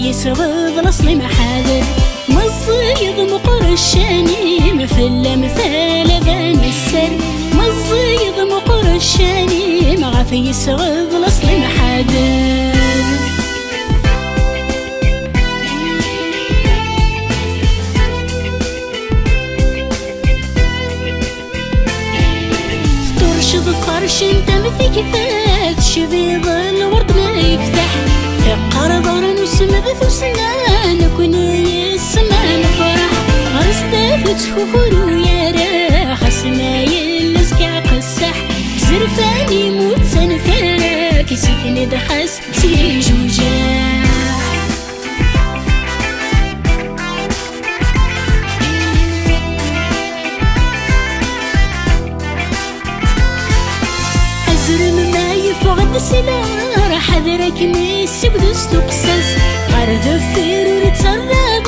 يسغض الأصل محاذر مصيد مقرشاني مفلة مثال بان السر مصيد مقرشاني مغافي يسغض الأصل محاذر قرش انت مثي كفات شبيض الورد ما يفتح فقر ضرن وسمد في سنان كوني السمان فرح غرس دافت خخور ويا راح سمايل لزكع قسح زرفاني موت سنفرك سيفني دخس سي جوجاح زرم ما يفغد سنار حذرك ميسي بدستو قصص غرد الثير ورتسرد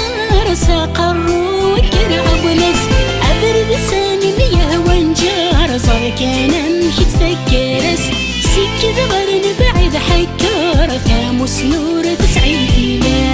رسا قرو وكرع ونس عبر بساني مياه وانجار صار كان امشي تفكرس سكي ذغرن بعيد حكار ثاموس نور تسعي في ناس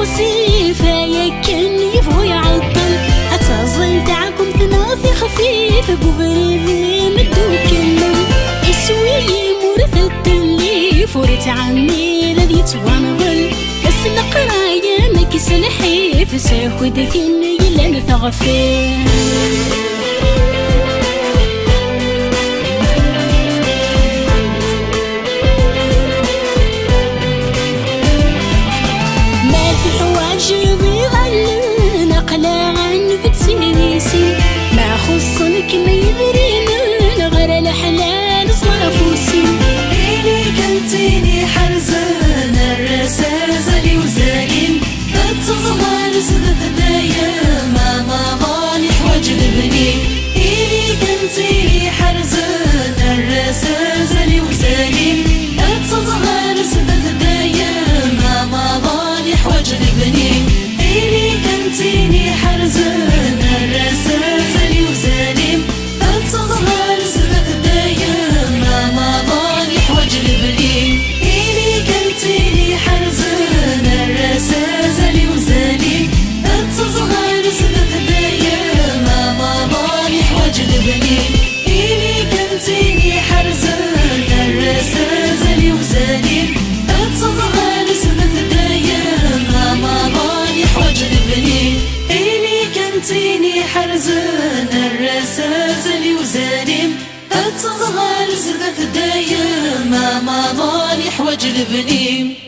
وصيفة يكن يفهو يعطل أتصل دعكم تنافي خفيف بغريبي مدوك اللون اسوي مورث التليف ورث عني الذي توانظل بس نقرايا مكس الحيف ساخد فيني لن ثغفين ما خصنك ما يدري من غير الحلال صرفوسي إلي كنتيني حرزان الرسازة وزاين التظهر سبب دايا ما ظالي حواج لبني إلي كنتيني حرزان الرسازة وزاين التظهر سبب دايا ما ظالي حواج لبني إلي كنتيني حرزان حرزان الرسازة وزانم التظهر زبث دايم ما ظالي حواج لبنيم